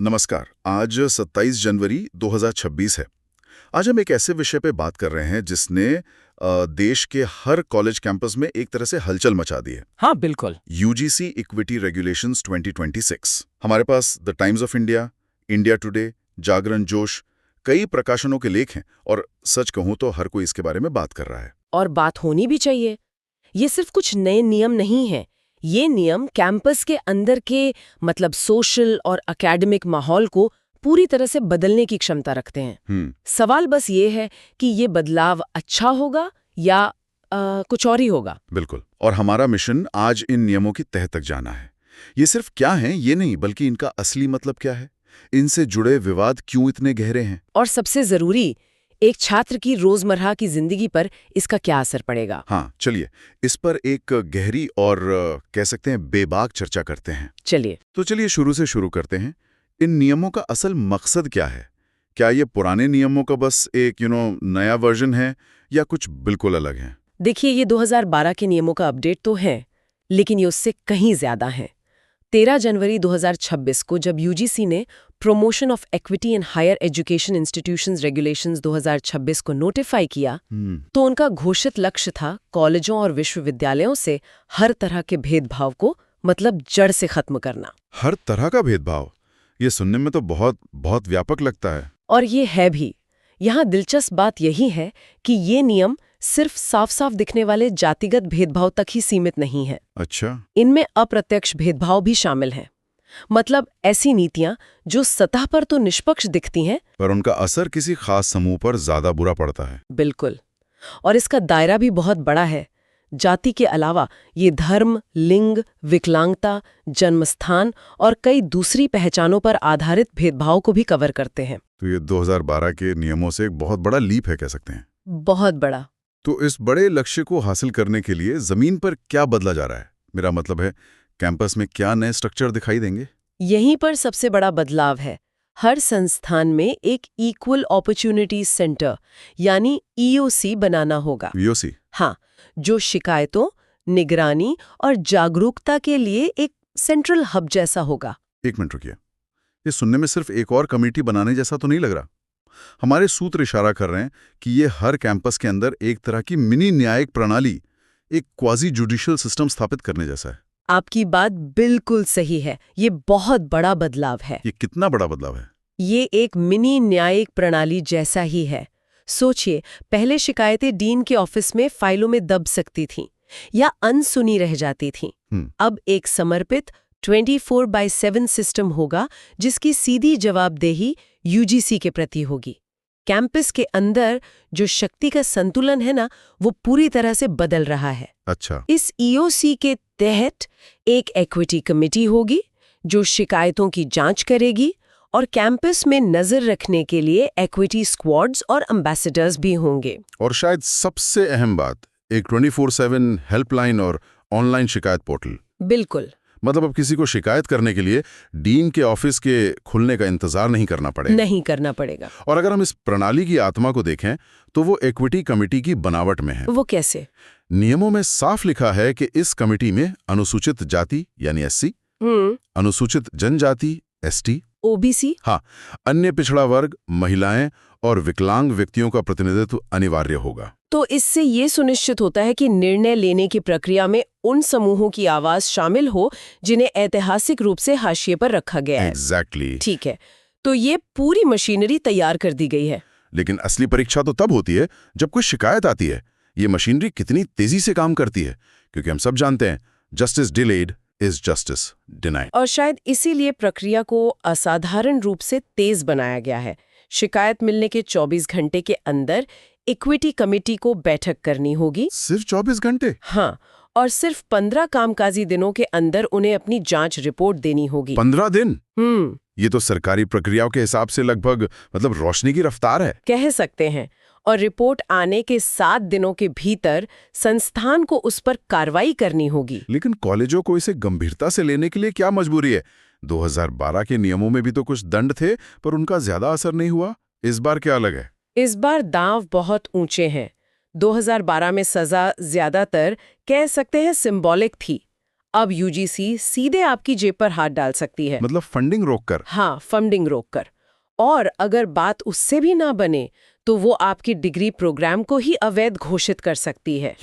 नमस्कार। आज 27 जनवरी 2026 है। आज हम एक ऐसे विषय पे बात कर रहे हैं जिसने देश के हर कॉलेज कैंपस में एक तरह से हलचल मचा दी है। हाँ बिल्कुल। UGC equity regulations 2026। हमारे पास the Times of India, India Today, Jagran, Josh, कई प्रकाशनों के लेख हैं और सच कहूं तो हर कोई इसके बारे में बात कर रहा है। और बात होनी भी चाहिए। ये सिर्फ कुछ नए नियम नहीं हैं। ये नियम कैंपस के अंदर के मतलब सोशल और एकेडमिक माहौल को पूरी तरह से बदलने की क्षमता रखते हैं। सवाल बस ये है कि ये बदलाव अच्छा होगा या कुछ और ही होगा। बिल्कुल। और हमारा मिशन आज इन नियमों की तह तक जाना है। ये सिर्फ क्या है ये नहीं, बल्कि इनका असली मतलब क्या है, इनसे जुड़े विवाद क्यों इतने गहरे हैं, और सबसे जरूरी, एक छात्र की रोजमर्रा की जिंदगी पर इसका क्या असर पड़ेगा। हाँ, चलिए इस पर एक गहरी और कह सकते हैं बेबाक चर्चा करते हैं। चलिए शुरू से शुरू करते हैं। इन नियमों का असल मकसद क्या है? क्या ये पुराने नियमों का बस एक नया वर्जन है या कुछ बिल्कुल अलग है? देखिए, ये 2012 के नियमों का अपडेट तो है, लेकिन ये उससे कहीं ज्यादा है। 13 जनवरी 2026 को जब यूजीसी ने promotion of equity in higher education institutions regulations 2026 को नोटिफाई किया, तो उनका घोषित लक्ष्य था कॉलेजों और विश्वविद्यालयों से हर तरह के भेदभाव को मतलब जड़ से खत्म करना। हर तरह का भेदभाव, ये सुनने में तो बहुत बहुत व्यापक लगता है। और ये है भी। यहाँ दिलचस्प बात यही है कि ये नियम सिर्फ साफ-साफ दिखने वाले जातिगत भेदभाव तक ही सीमित नहीं है। अच्छा। इनमें अप्रत्यक्ष भेदभाव भी शामिल हैं। मतलब ऐसी नीतियां जो सतह पर तो निष्पक्ष दिखती हैं, पर उनका असर किसी खास समूह पर ज्यादा बुरा पड़ता है। बिल्कुल। और इसका दायरा भी बहुत बड़ा है। जाति के अलावा ये धर्म, लिंग, विकलांगता, जन्मस्थान और कई दूसरी पहचानों पर आधारित भेदभाव को भी कवर करते हैं। तो ये 2012 के नियमों से एक बहुत बड़ा लीप है, कह सकते हैं। बहुत बड़ा। तो इस बड़े लक्ष्य को हासिल करने के लिए जमीन पर क्या बदला जा रहा है? मेरा मतलब है, कैंपस में क्या नए स्ट्रक्चर दिखाई देंगे? यहीं पर सबसे बड़ा बदलाव है। हर संस्थान में एक इक्वल अपॉर्चुनिटी सेंटर यानी ईओसी बनाना होगा। ईओसी? हाँ, जो शिकायतों, निगरानी और जागरूकता के लिए एक सेंट्रल हब जैसा होगा। एक मिनट रुकिए, ये सुनने में सिर्फ एक और कमेटी बनाने जैसा तो नहीं लग रहा? हमारे सूत्र इशारा कर रहे हैं कि ये हर कैंपस के अंदर एक तरह की मिनी न्यायिक प्रणाली, एक क्वाजी जुडिशियल सिस्टम स्थापित करने जैसा है। आपकी बात बिल्कुल सही है। ये बहुत बड़ा बदलाव है। ये कितना बड़ा बदलाव है? ये एक मिनी न्यायिक प्रणाली जैसा ही है। सोचिए, पहले शिकायतें डीन के ऑफिस में फाइलों में दब सकती थीं या अनसुनी रह जाती थीं। अब एक समर्पित 24/7 सिस्टम होगा जिसकी सीधी जवाबदेही यूजीसी के प्रति होगी। कैंपस के अंदर जो शक्ति का संतुलन है ना, वो पूरी तरह से बदल रहा है। अच्छा। इस ईओसी के तहत एक इक्विटी कमेटी होगी जो शिकायतों की जांच करेगी, और कैंपस में नजर रखने के लिए इक्विटी स्क्वाड्स और एम्बेसडर्स भी होंगे। और शायद सबसे अहम बात, एक 24/7 हेल्पलाइन और ऑनलाइन शिकायत पोर्टल। बिल्कुल। मतलब अब किसी को शिकायत करने के लिए डीन के ऑफिस के खुलने का इंतजार नहीं करना पड़ेगा। और अगर हम इस प्रणाली की आत्मा को देखें तो वो इक्विटी कमेटी की बनावट में है। वो कैसे? नियमों में साफ लिखा है कि इस कमेटी में अनुसूचित जाति यानी एससी, अनुसूचित जनजाति एसटी, ओबीसी, हाँ, अन्य पिछड़ा वर्ग, महिलाएं और विकलांग व्यक्तियों का प्रतिनिधित्व अनिवार्य होगा। तो इससे ये सुनिश्चित होता है कि निर्णय लेने की प्रक्रिया में उन समूहों की आवाज शामिल हो जिन्हें ऐतिहासिक रूप से हाशिए पर रखा गया है। एग्जैक्टली। ठीक है, तो ये पूरी मशीनरी तैयार कर दी गई है। लेकिन असली परीक्षा तो तब होती है जब कोई शिकायत आती है। ये मशीनरी कितनी तेजी से काम करती है, क्योंकि हम सब जानते हैं justice delayed is justice denied. और शायद इसीलिए प्रक्रिया को असाधारण रूप से तेज बनाया गया है। शिकायत मिलने के 24 घंटे के अंदर इक्विटी कमेटी को बैठक करनी होगी। सिर्फ 24 घंटे? हाँ, और सिर्फ 15 कामकाजी दिनों के अंदर उन्हें अपनी जांच रिपोर्ट देनी होगी। 15 दिन? ये तो सरकारी प्रक्रियाओं के हिसाब से लगभग मतलब रोशनी की रफ्तार है, कह सकते हैं। और रिपोर्ट आने के 7 दिनों के भीतर संस्थान को उस पर कार्रवाई करनी होगी। लेकिन कॉलेजों को इसे गंभीरता से लेने के लिए क्या मजबूरी है? 2012 के नियमों में भी तो कुछ दंड थे, पर उनका ज्यादा असर नहीं हुआ। इस बार क्या अलग है? इस बार दांव बहुत ऊंचे हैं। 2012 में सजा ज्यादातर कह सकते हैं सिंबॉलिक थी। अब यूजीसी सीधे आपकी जेब पर हाथ डाल सकती है। मतलब फंडिंग रोककर? हाँ, फंडिंग रोककर। और अगर बात उससे भी ना बने तो वो आपकी डिग्री प्रोग्राम को ही अवैध घोषित कर सकती है।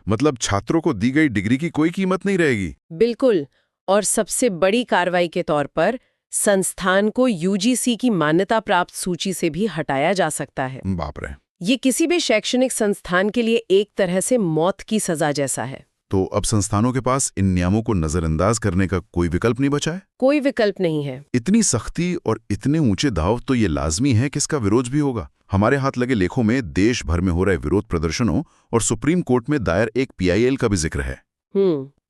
मतलब छात्रों को दी गई डिग्री की कोई कीमत नहीं रहेगी? बिल्कुल। और सबसे बड़ी कार्रवाई के तौर पर संस्थान को यूजीसी की मान्यता प्राप्त सूची से भी हटाया जा सकता है। बाप रे। ये किसी भी शैक्षणिक संस्थान के लिए एक तरह से मौत की सजा जैसा है। तो अब संस्थानों के पास इन नियमों को नजरअंदाज करने का कोई विकल्प नहीं बचा है? कोई विकल्प नहीं है। इतनी सख्ती और इतने ऊंचे दाव तो ये लाजमी है कि इसका विरोध भी होगा। हमारे हाथ लगे लेखों में देश भर में हो रहे विरोध प्रदर्शनों और सुप्रीम कोर्ट में दायर एक PIL का भी जिक्र है।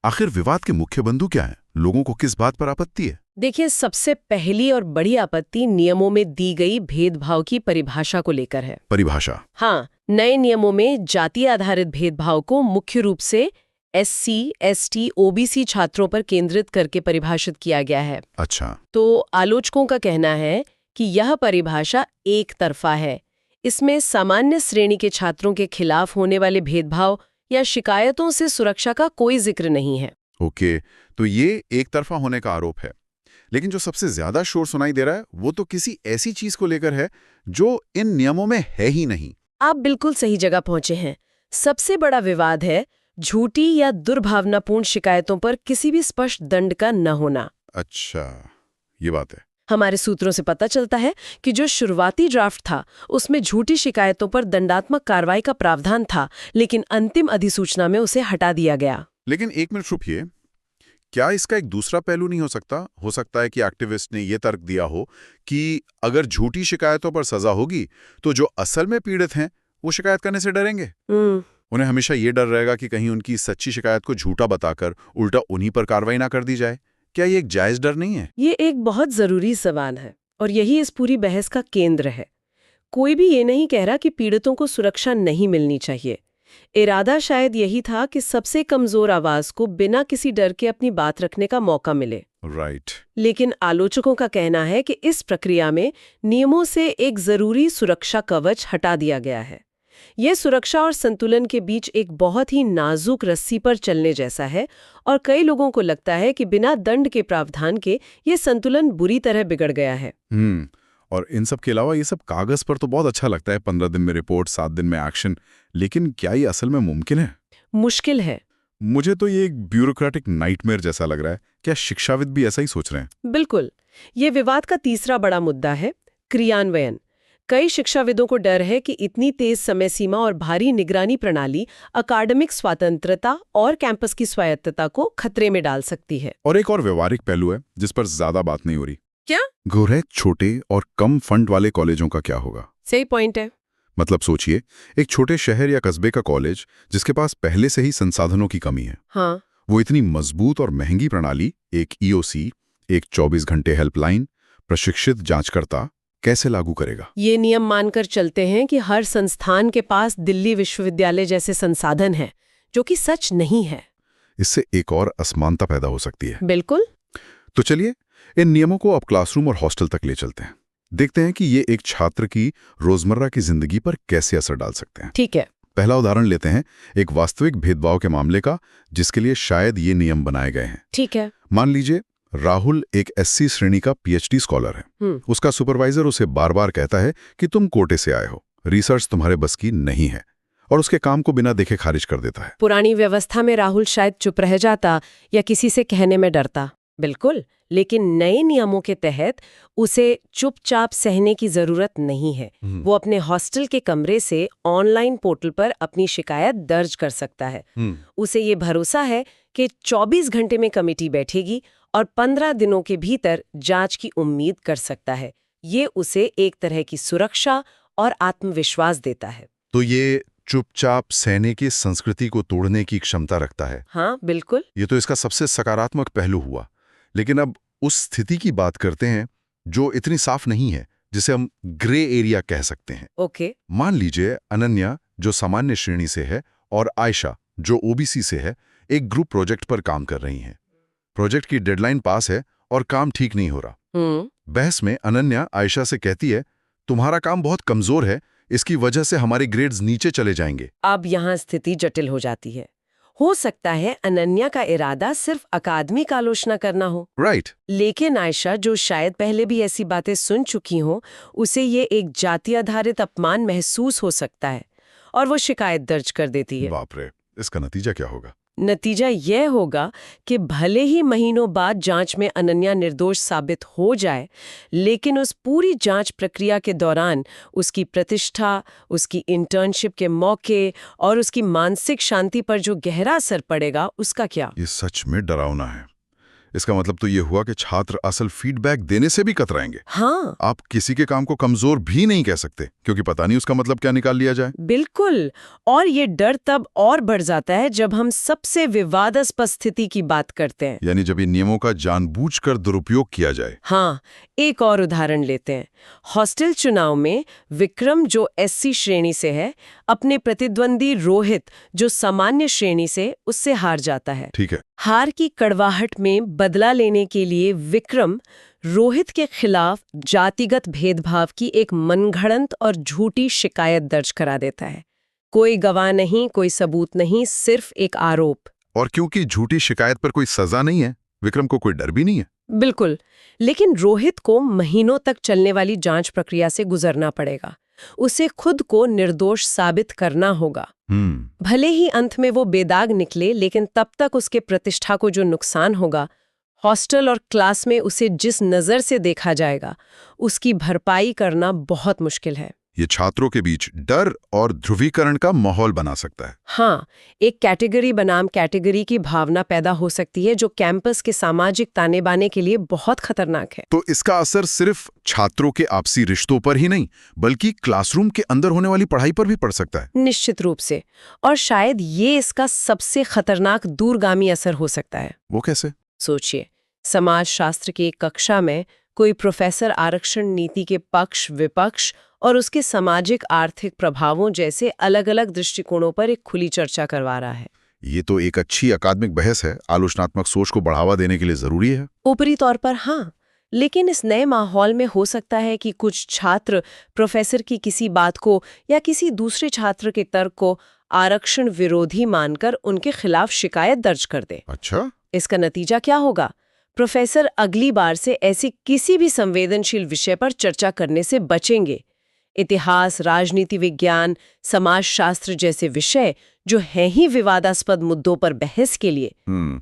आखिर विवाद के मुख्य बिंदु क्या है? लोगों को किस बात पर आपत्ति है? देखिए, सबसे पहली और बड़ी आपत्ति नियमों में दी गई भेदभाव की परिभाषा को लेकर है। परिभाषा? हाँ, नए नियमों में जाति आधारित भेदभाव को मुख्य रूप से SC, ST, OBC छात्रों पर केंद्रित करके परिभाषित किया गया है। अच्छा। तो आलोचकों का कहना है कि यह परिभाषा एक तरफा है। इसमें सामान्य श्रेणी के छात्रों के खिलाफ होने वाले भेदभाव या शिकायतों से सुरक्षा का कोई जिक्र नहीं है। ओके, तो ये एक तरफा होने का आरोप है। लेकिन जो सबसे ज्यादा शोर सुनाई दे रहा है वो तो किसी ऐसी चीज को लेकर है जो इन नियमों में है ही नहीं। आप बिल्कुल सही जगह पहुंचे हैं। सबसे बड़ा विवाद है झूठी या दुर्भावनापूर्ण शिकायतों पर किसी भी स्पष्ट दंड का न होना। अच्छा, ये बात है। हमारे सूत्रों से पता चलता है कि जो शुरुआती ड्राफ्ट था उसमें झूठी शिकायतों पर दंडात्मक कार्रवाई का प्रावधान था, लेकिन अंतिम अधिसूचना में उसे हटा दिया गया। लेकिन एक मिनट रुकिए, क्या इसका एक दूसरा पहलू नहीं हो सकता? हो सकता है कि एक्टिविस्ट ने यह तर्क दिया हो कि अगर झूठी शिकायतों पर सजा होगी तो जो असल में पीड़ित हैं वो शिकायत करने से डरेंगे। उन्हें हमेशा ये डर रहेगा कि कहीं उनकी सच्ची शिकायत को झूठा बताकर उल्टा उन्हीं पर कार्रवाई ना कर दी जाए। क्या ये एक जायज डर नहीं है? ये एक बहुत जरूरी सवाल है और यही इस पूरी बहस का केंद्र है। कोई भी ये नहीं कह रहा कि पीड़ितों को सुरक्षा नहीं मिलनी चाहिए। इरादा शायद यही था कि सबसे कमजोर आवाज को बिना किसी डर के अपनी बात रखने का मौका मिले। राइट। लेकिन आलोचकों का कहना है कि इस प्रक्रिया में नियमों से एक जरूरी सुरक्षा कवच हटा दिया गया है। यह सुरक्षा और संतुलन के बीच एक बहुत ही नाजुक रस्सी पर चलने जैसा है और कई लोगों को लगता है कि बिना दंड के प्रावधान के ये संतुलन बुरी तरह बिगड़ गया है। और इन सब के अलावा ये सब कागज पर तो बहुत अच्छा लगता है, 15 दिन में रिपोर्ट, 7 दिन में एक्शन, लेकिन क्या ये असल में मुमकिन है? मुश्किल है। मुझे तो ये एक ब्यूरोक्रेटिक नाइटमेयर जैसा लग रहा है। क्या शिक्षाविद भी ऐसा ही सोच रहे हैं? बिल्कुल। ये विवाद का तीसरा बड़ा मुद्दा है क्रियान्वयन। कई शिक्षाविदों को डर है कि इतनी तेज समय सीमा और भारी निगरानी प्रणाली अकादमिक स्वतंत्रता और कैंपस की स्वायत्तता को खतरे में डाल सकती है। और एक और व्यवहारिक पहलू है जिस पर ज्यादा बात नहीं हो रही। क्या? गोरे छोटे और कम फंड वाले कॉलेजों का क्या होगा? सही पॉइंट है। मतलब सोचिए, एक छोटे शहर या कस्बे का कॉलेज जिसके पास पहले से ही संसाधनों की कमी है। हाँ। वो इतनी मजबूत और महंगी प्रणाली, एक EOC, एक 24 घंटे हेल्पलाइन, प्रशिक्षित जांचकर्ता कैसे लागू करेगा? ये नियम मानकर चलते हैं कि हर संस्थान के पास दिल्ली विश्वविद्यालय जैसे संसाधन हैं, जो कि सच नहीं है। इससे एक और असमानता पैदा हो सकती है। बिल्कुल। तो चलिए इन नियमों को अब क्लासरूम और हॉस्टल तक ले चलते हैं। देखते हैं कि ये एक छात्र की रोजमर्रा की जिंदगी पर कैसे असर डाल सकते हैं। ठीक है। पहला उदाहरण लेते हैं एक वास्तविक भेदभाव के मामले का, जिसके लिए शायद ये नियम बनाए गए हैं। ठीक है। मान लीजिए राहुल एक SC श्रेणी का PhD स्कॉलर है। उसका सुपरवाइजर उसे बार बार कहता है कि तुम कोटे से आए हो, रिसर्च तुम्हारे बस की नहीं है, और उसके काम को बिना देखे खारिज कर देता है। पुरानी व्यवस्था में राहुल शायद चुप रह जाता या किसी से कहने में डरता। बिल्कुल। लेकिन नए नियमों के तहत उसे चुपचाप सहने की जरूरत नहीं है। वो अपने हॉस्टल के कमरे से ऑनलाइन पोर्टल पर अपनी शिकायत दर्ज कर सकता है। उसे ये भरोसा है कि 24 घंटे में कमेटी बैठेगी और 15 दिनों के भीतर जांच की उम्मीद कर सकता है। ये उसे एक तरह की सुरक्षा और आत्मविश्वास देता है। तो ये चुपचाप सहने की संस्कृति को तोड़ने की क्षमता रखता है। हाँ, बिल्कुल। ये तो इसका सबसे सकारात्मक पहलू हुआ। लेकिन अब उस स्थिति की बात करते हैं जो इतनी साफ नहीं है, जिसे हम ग्रे एरिया कह सकते हैं। ओके। मान लीजिए अनन्या जो सामान्य श्रेणी से है और आयशा जो OBC से है, एक ग्रुप प्रोजेक्ट पर काम कर रही हैं। प्रोजेक्ट की डेडलाइन पास है और काम ठीक नहीं हो रहा। बहस में अनन्या आयशा से कहती है, तुम्हारा काम बहुत कमजोर है, इसकी वजह से हमारे ग्रेड्स नीचे चले जाएंगे। अब यहाँ स्थिति जटिल हो जाती है। हो सकता है अनन्या का इरादा सिर्फ अकादमिक आलोचना करना हो। राइट। लेकिन आयशा, जो शायद पहले भी ऐसी बातें सुन चुकी हो, उसे ये एक जाति आधारित अपमान महसूस हो सकता है और वो शिकायत दर्ज कर देती है। बाप रे, इसका नतीजा क्या होगा? नतीजा यह होगा कि भले ही महीनों बाद जांच में अनन्या निर्दोष साबित हो जाए, लेकिन उस पूरी जांच प्रक्रिया के दौरान उसकी प्रतिष्ठा, उसकी इंटर्नशिप के मौके और उसकी मानसिक शांति पर जो गहरा असर पड़ेगा, उसका क्या? ये सच में डरावना है। इसका मतलब तो ये हुआ कि छात्र असल फीडबैक देने से भी कतराएंगे। हाँ, आप किसी के काम को कमजोर भी नहीं कह सकते, क्योंकि पता नहीं उसका मतलब क्या निकाल लिया जाए। बिल्कुल। और ये डर तब और बढ़ जाता है जब हम सबसे विवादास्पद स्थिति की बात करते हैं, यानी जब इन नियमों का जानबूझकर दुरुपयोग किया जाए। हाँ, एक और उदाहरण लेते हैं। हॉस्टल चुनाव में विक्रम, जो एससी श्रेणी से है, अपने प्रतिद्वंदी रोहित, जो सामान्य श्रेणी से, उससे हार जाता है। ठीक है। हार की कड़वाहट में बदला लेने के लिए विक्रम रोहित के खिलाफ जातिगत भेदभाव की एक मनगढ़ंत और झूठी शिकायत दर्ज करा देता है। कोई गवाह नहीं, कोई सबूत नहीं, सिर्फ एक आरोप। और क्योंकि झूठी शिकायत पर कोई सजा नहीं है, विक्रम को कोई डर भी नहीं है। बिल्कुल। लेकिन रोहित को महीनों तक चलने वाली जांच प्रक्रिया से गुजरना पड़ेगा। उसे खुद को निर्दोष साबित करना होगा। भले ही अंत में वो बेदाग निकले, लेकिन तब तक उसके प्रतिष्ठा को जो नुकसान होगा, हॉस्टल और क्लास में उसे जिस नज़र से देखा जाएगा, उसकी भरपाई करना बहुत मुश्किल है। ये छात्रों के बीच डर और ध्रुवीकरण का माहौल बना सकता है। हाँ, एक कैटेगरी बनाम कैटेगरी की भावना पैदा हो सकती है, जो कैंपस के सामाजिक ताने बाने के लिए बहुत खतरनाक है। तो इसका असर सिर्फ छात्रों के आपसी रिश्तों पर ही नहीं, बल्कि क्लासरूम के अंदर होने वाली पढ़ाई पर भी पड़ सकता है। निश्चित रूप से। और शायद ये इसका सबसे खतरनाक दूरगामी असर हो सकता है। वो कैसे? सोचिए, समाज शास्त्र की एक कक्षा में कोई प्रोफेसर आरक्षण नीति के पक्ष, विपक्ष और उसके सामाजिक आर्थिक प्रभावों जैसे अलग-अलग दृष्टिकोणों पर एक खुली चर्चा करवा रहा है। ये तो एक अच्छी अकादमिक बहस है, आलोचनात्मक सोच को बढ़ावा देने के लिए जरूरी है। ऊपरी तौर पर हाँ, लेकिन इस नए माहौल में हो सकता है कि कुछ छात्र प्रोफेसर की किसी बात को या किसी दूसरे छात्र के तर्क को आरक्षण विरोधी मानकर उनके खिलाफ शिकायत दर्ज कर दे। अच्छा? इसका नतीजा क्या होगा? प्रोफेसर अगली बार से ऐसी किसी भी संवेदनशील विषय पर चर्चा करने से बचेंगे। इतिहास, राजनीति विज्ञान, समाजशास्त्र जैसे विषय जो हैं ही विवादास्पद मुद्दों पर बहस के लिए,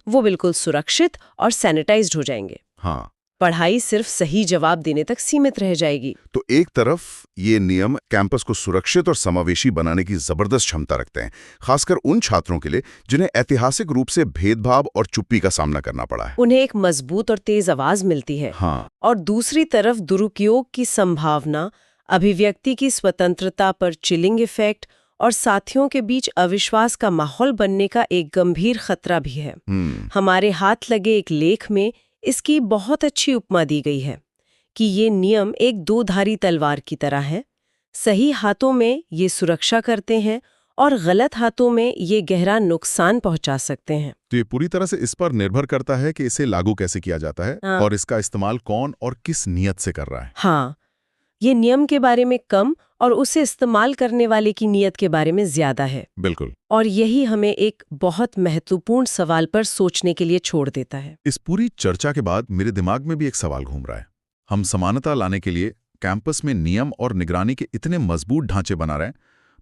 वो बिल्कुल सुरक्षित और सैनिटाइज्ड हो जाएंगे। हाँ। पढ़ाई सिर्फ सही जवाब देने तक सीमित रह जाएगी। तो एक तरफ ये नियम कैंपस को सुरक्षित और समावेशी बनाने की जबरदस्त क्षमता रखते हैं, खासकर उन छात्रों के लिए जिन्हें ऐतिहासिक रूप से भेदभाव और चुप्पी का सामना करना पड़ा है। उन्हें एक मजबूत और तेज आवाज मिलती है। हाँ। और दूसरी तरफ दुरुपयोग की संभावना, अभिव्यक्ति की स्वतंत्रता पर चिलिंग इफेक्ट और साथियों के बीच अविश्वास का माहौल बनने का एक गंभीर खतरा भी है। हमारे हाथ लगे एक लेख में इसकी बहुत अच्छी उपमा दी गई है कि ये नियम एक दो-धारी तलवार की तरह है। सही हाथों में ये सुरक्षा करते हैं और गलत हाथों में ये गहरा नुकसान पहुंचा सकते हैं। तो ये पूरी तरह से इस पर निर्भर करता है कि इसे लागू कैसे किया जाता है। हाँ। और इसका इस्तेमाल कौन और किस नियत से कर रहा है। हाँ, ये नियम के बारे में कम और उसे इस्तेमाल करने वाले की नीयत के बारे में ज्यादा है। बिल्कुल। और यही हमें एक बहुत महत्वपूर्ण सवाल पर सोचने के लिए छोड़ देता है। इस पूरी चर्चा के बाद मेरे दिमाग में भी एक सवाल घूम रहा है। हम समानता लाने के लिए कैंपस में नियम और निगरानी के इतने मजबूत ढांचे बना रहे हैं,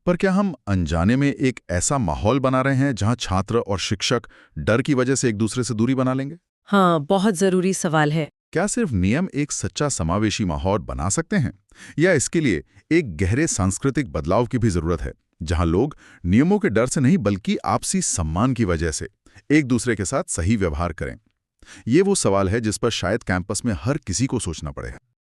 पर क्या हम अनजाने में एक ऐसा माहौल बना रहे हैं जहां छात्र और शिक्षक डर की वजह से एक दूसरे से दूरी बना लेंगे? हाँ, बहुत जरूरी सवाल है। क्या सिर्फ नियम एक सच्चा समावेशी माहौल बना सकते हैं, या इसके लिए एक गहरे सांस्कृतिक बदलाव की भी जरूरत है, जहां लोग नियमों के डर से नहीं बल्कि आपसी सम्मान की वजह से एक दूसरे के साथ सही व्यवहार करें? ये वो सवाल है जिस पर शायद कैंपस में हर किसी को सोचना पड़े।